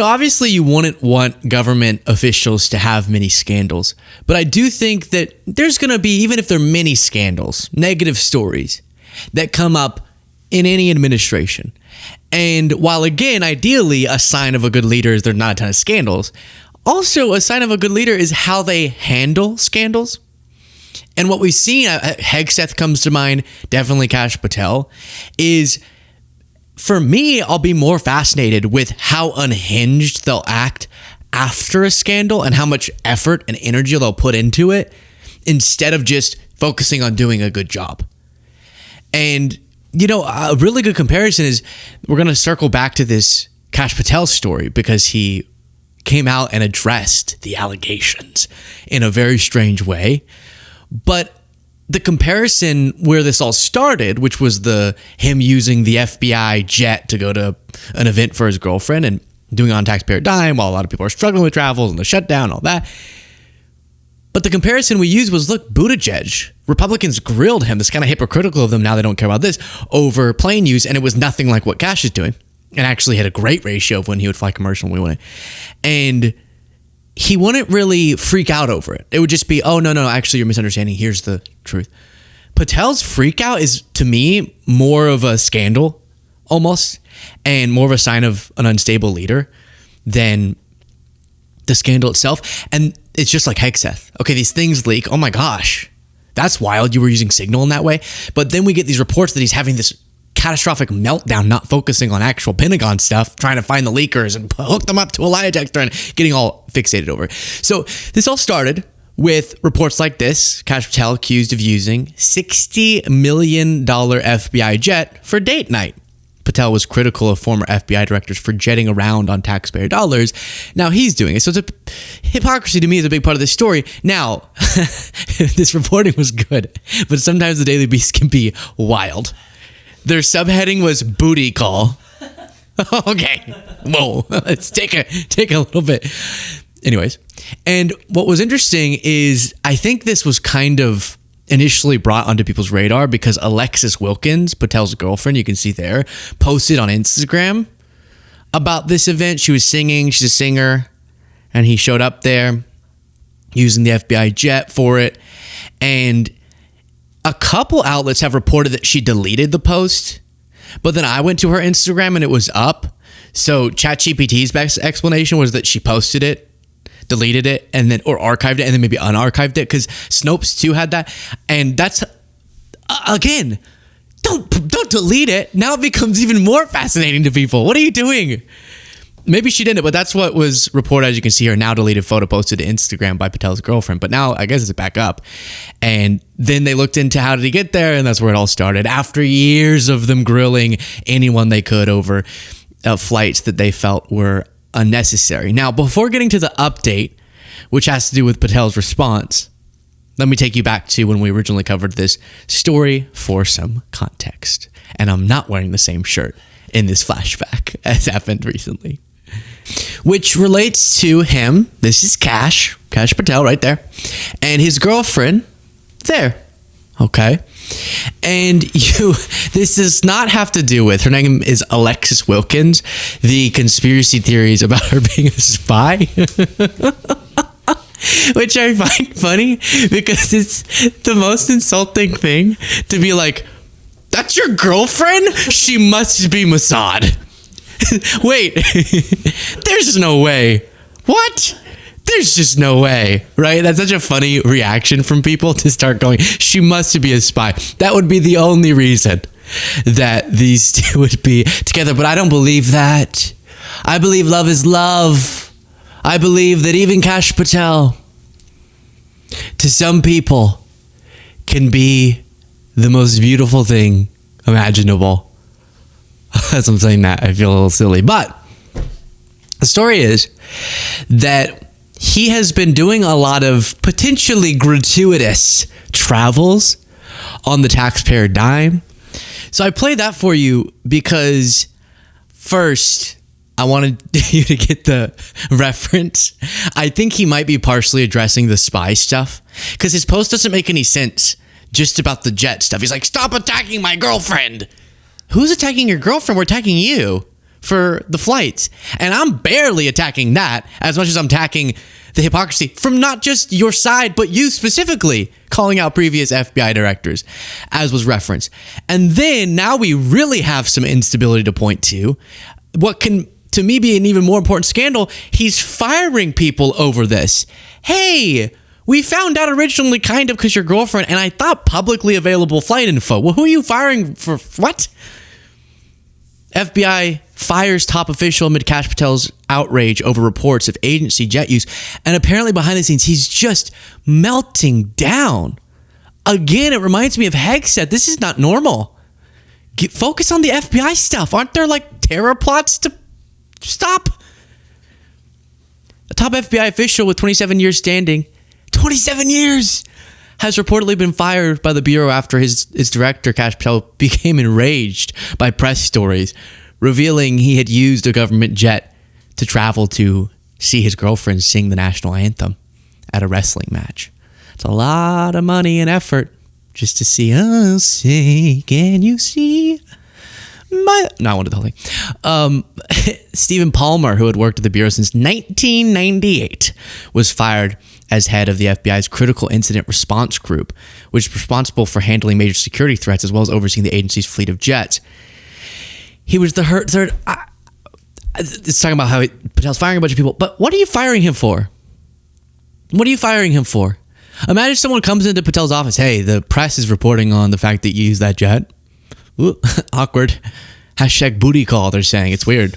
Obviously you wouldn't want government officials to have many scandals, but I do think that there's going to be, even if they're many scandals, negative stories that come up in any administration. And while, again, ideally a sign of a good leader is there's not a ton of scandals, also a sign of a good leader is how they handle scandals. And what we've seen, Hegseth comes to mind, definitely Kash Patel, is, for me, I'll be more fascinated with how unhinged they'll act after a scandal and how much effort and energy they'll put into it instead of just focusing on doing a good job. And, a really good comparison is, we're going to circle back to this Kash Patel story because he came out and addressed the allegations in a very strange way. But the comparison where this all started, which was him using the FBI jet to go to an event for his girlfriend and doing it on taxpayer dime while a lot of people are struggling with travels and the shutdown, all that. But the comparison we used was, look, Buttigieg, Republicans grilled him. It's kind of hypocritical of them now they don't care about this, over plane use, and it was nothing like what Kash is doing. And actually had a great ratio of when he would fly commercial and we wouldn't. And he wouldn't really freak out over it. It would just be, oh, no, actually you're misunderstanding. Here's the truth. Patel's freak out is, to me, more of a scandal almost, and more of a sign of an unstable leader than the scandal itself. And it's just like Hegseth. Okay, these things leak. Oh my gosh, that's wild. You were using Signal in that way. But then we get these reports that he's having this catastrophic meltdown, not focusing on actual Pentagon stuff, trying to find the leakers and hook them up to a lie detector and getting all fixated over it. So this all started with reports like this. Kash Patel accused of using $60 million FBI jet for date night. Patel was critical of former FBI directors for jetting around on taxpayer dollars. Now he's doing it. So it's hypocrisy to me is a big part of this story. Now, this reporting was good, but sometimes the Daily Beast can be wild. Their subheading was booty call. Okay. Whoa. Let's take a little bit. Anyways. And what was interesting is I think this was kind of initially brought onto people's radar because Alexis Wilkins, Patel's girlfriend, you can see there, posted on Instagram about this event. She was singing. She's a singer. And he showed up there using the FBI jet for it. And a couple outlets have reported that she deleted the post, but then I went to her Instagram and it was up. So ChatGPT's best explanation was that she posted it, deleted it, and then or archived it, and then maybe unarchived it because Snopes too had that. And that's again, don't delete it. Now it becomes even more fascinating to people. What are you doing? Maybe she didn't, but that's what was reported. As you can see, her now deleted photo posted to Instagram by Patel's girlfriend. But now I guess it's back up. And then they looked into how did he get there, and that's where it all started. After years of them grilling anyone they could over flights that they felt were unnecessary. Now, before getting to the update, which has to do with Patel's response, let me take you back to when we originally covered this story for some context. And I'm not wearing the same shirt in this flashback as happened recently, which relates to him. This is Kash Patel right there, and his girlfriend there. Okay. And this does not have to do with, her name is Alexis Wilkins, the conspiracy theories about her being a spy, which I find funny because it's the most insulting thing to be like, that's your girlfriend? She must be Mossad. Wait, there's no way. What? There's just no way, right? That's such a funny reaction from people to start going, she must be a spy. That would be the only reason that these two would be together. But I don't believe that. I believe love is love. I believe that even Kash Patel, to some people, can be the most beautiful thing imaginable. As I'm saying that, I feel a little silly. But the story is that he has been doing a lot of potentially gratuitous travels on the taxpayer dime. So I played that for you because first, I wanted you to get the reference. I think he might be partially addressing the spy stuff because his post doesn't make any sense just about the jet stuff. He's like, stop attacking my girlfriend. Who's attacking your girlfriend? We're attacking you for the flights. And I'm barely attacking that as much as I'm attacking the hypocrisy from not just your side, but you specifically calling out previous FBI directors, as was referenced. And then now we really have some instability to point to. What can, to me, be an even more important scandal, he's firing people over this. Hey, we found out originally kind of because your girlfriend, and I thought publicly available flight info. Well, who are you firing for what? FBI fires top official amid Kash Patel's outrage over reports of agency jet use. And apparently behind the scenes, he's just melting down. Again, it reminds me of Hegseth. This is not normal. Focus on the FBI stuff. Aren't there like terror plots to stop? A top FBI official with 27 years standing, 27 years, has reportedly been fired by the Bureau after his director, Kash Patel, became enraged by press stories revealing he had used a government jet to travel to see his girlfriend sing the national anthem at a wrestling match. It's a lot of money and effort just to see, oh, say, can you see my... No, I wanted the whole thing. Stephen Palmer, who had worked at the Bureau since 1998, was fired as head of the FBI's Critical Incident Response Group, which is responsible for handling major security threats as well as overseeing the agency's fleet of jets. He was the third... It's talking about how Patel's firing a bunch of people, but what are you firing him for? What are you firing him for? Imagine someone comes into Patel's office. Hey, the press is reporting on the fact that you used that jet. Ooh, awkward. Hashtag booty call, they're saying. It's weird.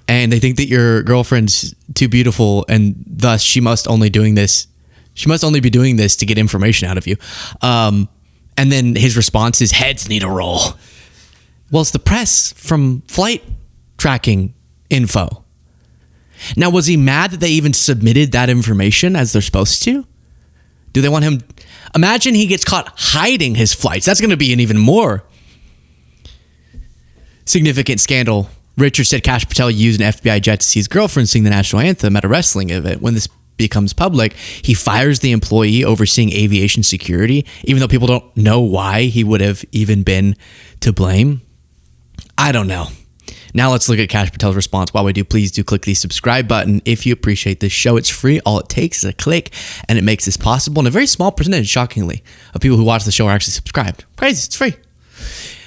And they think that your girlfriend's too beautiful, and thus she must only be doing this to get information out of you. And then his response is, heads need a roll. Well, it's the press from flight tracking info. Now, was he mad that they even submitted that information as they're supposed to? Do they want him... Imagine he gets caught hiding his flights. That's going to be an even more significant scandal. Richard said Kash Patel used an FBI jet to see his girlfriend sing the national anthem at a wrestling event. When this becomes public, he fires the employee overseeing aviation security, even though people don't know why he would have even been to blame. I don't know. Now let's look at Kash Patel's response. While we do, please do click the subscribe button if you appreciate this show. It's free. All it takes is a click, and it makes this possible. And a very small percentage, shockingly, of people who watch the show are actually subscribed. Crazy. It's free.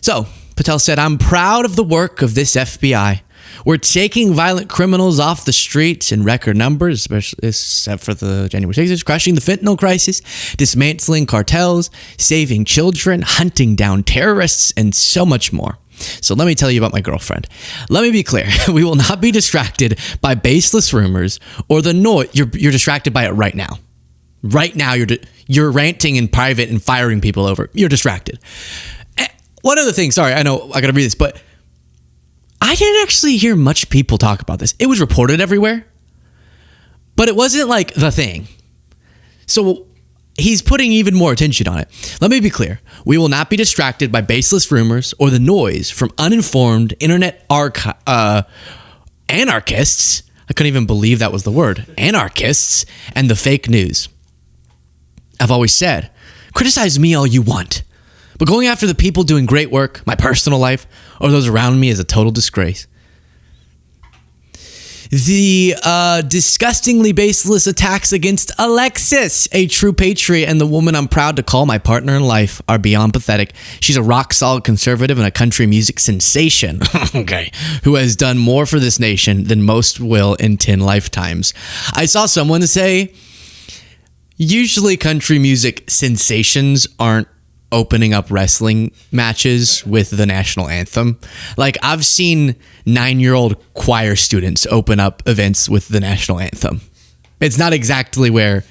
So, Patel said, I'm proud of the work of this FBI. We're taking violent criminals off the streets in record numbers, especially except for the January 6th, crushing the fentanyl crisis, dismantling cartels, saving children, hunting down terrorists, and so much more. So let me tell you about my girlfriend. Let me be clear. We will not be distracted by baseless rumors or the noise. You're distracted by it right now. Right now, you're ranting in private and firing people over. You're distracted. One other thing. Sorry, I know I got to read this, but I didn't actually hear much people talk about this. It was reported everywhere, but it wasn't like the thing. So he's putting even more attention on it. Let me be clear. We will not be distracted by baseless rumors or the noise from uninformed internet anarchists. I couldn't even believe that was the word. Anarchists and the fake news. I've always said, criticize me all you want, but going after the people doing great work, my personal life, or those around me is a total disgrace. The disgustingly baseless attacks against Alexis, a true patriot and the woman I'm proud to call my partner in life, are beyond pathetic. She's a rock-solid conservative and a country music sensation, okay, who has done more for this nation than most will in 10 lifetimes. I saw someone say, usually country music sensations aren't opening up wrestling matches with the national anthem. Like, I've seen 9-year-old choir students open up events with the national anthem. It's not exactly where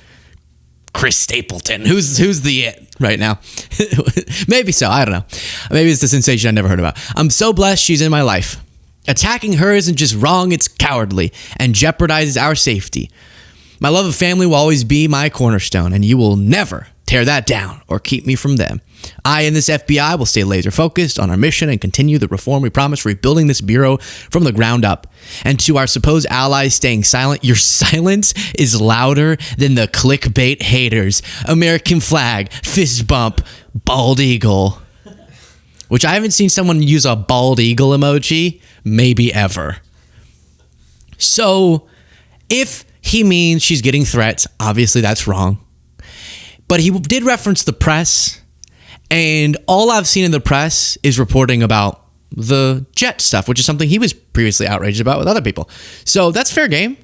Chris Stapleton, who's the it right now. Maybe so, I don't know. Maybe it's the sensation I never heard about. I'm so blessed she's in my life. Attacking her isn't just wrong, it's cowardly and jeopardizes our safety. My love of family will always be my cornerstone, and you will never tear that down or keep me from them. I and this FBI will stay laser focused on our mission and continue the reform we promised, rebuilding this bureau from the ground up. And to our supposed allies staying silent, your silence is louder than the clickbait haters. American flag, fist bump, bald eagle. which I haven't seen someone use a bald eagle emoji maybe ever. So if he means she's getting threats, obviously that's wrong. But he did reference the press, and all I've seen in the press is reporting about the jet stuff, which is something he was previously outraged about with other people. So that's fair game.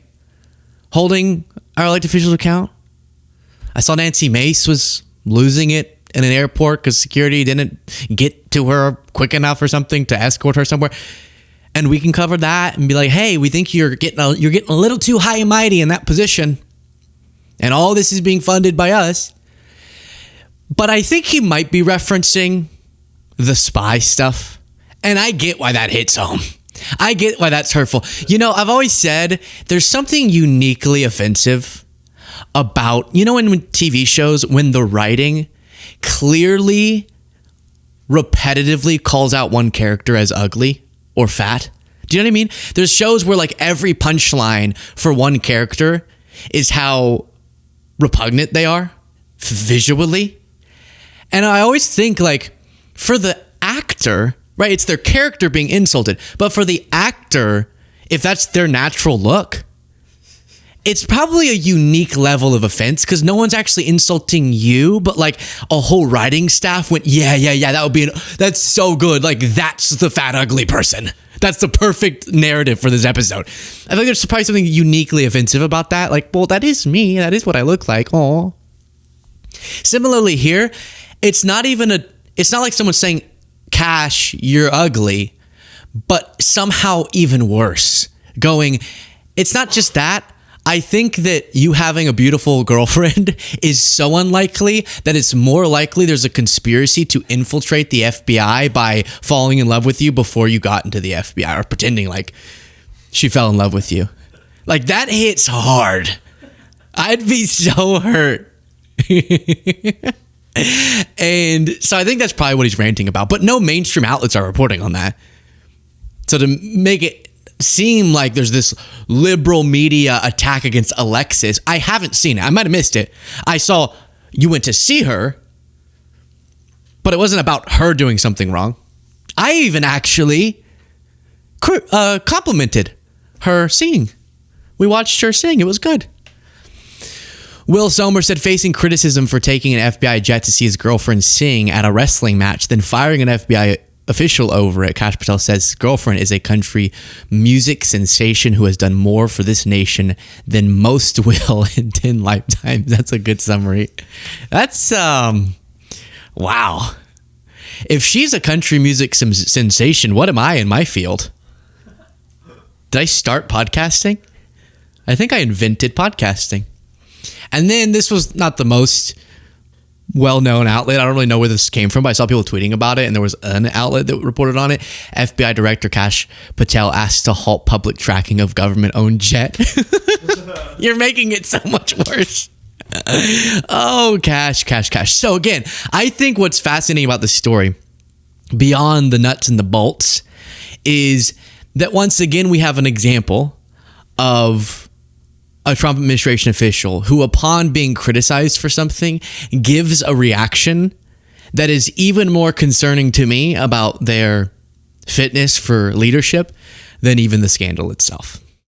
Holding our elected officials account. I saw Nancy Mace was losing it in an airport because security didn't get to her quick enough or something to escort her somewhere. And we can cover that and be like, hey, we think you're getting a little too high and mighty in that position. And all this is being funded by us. But I think he might be referencing the spy stuff. And I get why that hits home. I get why that's hurtful. You know, I've always said there's something uniquely offensive about, you know, in TV shows, when the writing clearly, repetitively calls out one character as ugly or fat. Do you know what I mean? There's shows where like every punchline for one character is how repugnant they are visually. And I always think like for the actor, right, it's their character being insulted. But for the actor, if that's their natural look, it's probably a unique level of offense because no one's actually insulting you, but like a whole writing staff went, yeah, that's so good. Like that's the fat, ugly person. That's the perfect narrative for this episode. I think there's probably something uniquely offensive about that. Like, well, that is me. That is what I look like. Oh. Similarly here, it's not like someone saying, Kash, you're ugly, but somehow even worse. Going, it's not just that. I think that you having a beautiful girlfriend is so unlikely that it's more likely there's a conspiracy to infiltrate the FBI by falling in love with you before you got into the FBI or pretending like she fell in love with you. Like that hits hard. I'd be so hurt. And so I think that's probably what he's ranting about. But no mainstream outlets are reporting on that. So to make it seem like there's this liberal media attack against Alexis, I haven't seen it. I might have missed it. I saw you went to see her, but it wasn't about her doing something wrong. I even actually complimented her singing. We watched her sing. It was good. Will Sommer said facing criticism for taking an FBI jet to see his girlfriend sing at a wrestling match, then firing an FBI official over it. Kash Patel says his girlfriend is a country music sensation who has done more for this nation than most will in 10 lifetimes. That's a good summary. That's, wow. If she's a country music sensation, what am I in my field? Did I start podcasting? I think I invented podcasting. And then this was not the most well-known outlet. I don't really know where this came from, but I saw people tweeting about it, and there was an outlet that reported on it. FBI Director Kash Patel asked to halt public tracking of government-owned jet. You're making it so much worse. Oh, Kash. So again, I think what's fascinating about this story, beyond the nuts and the bolts, is that once again we have an example of a Trump administration official who, upon being criticized for something, gives a reaction that is even more concerning to me about their fitness for leadership than even the scandal itself.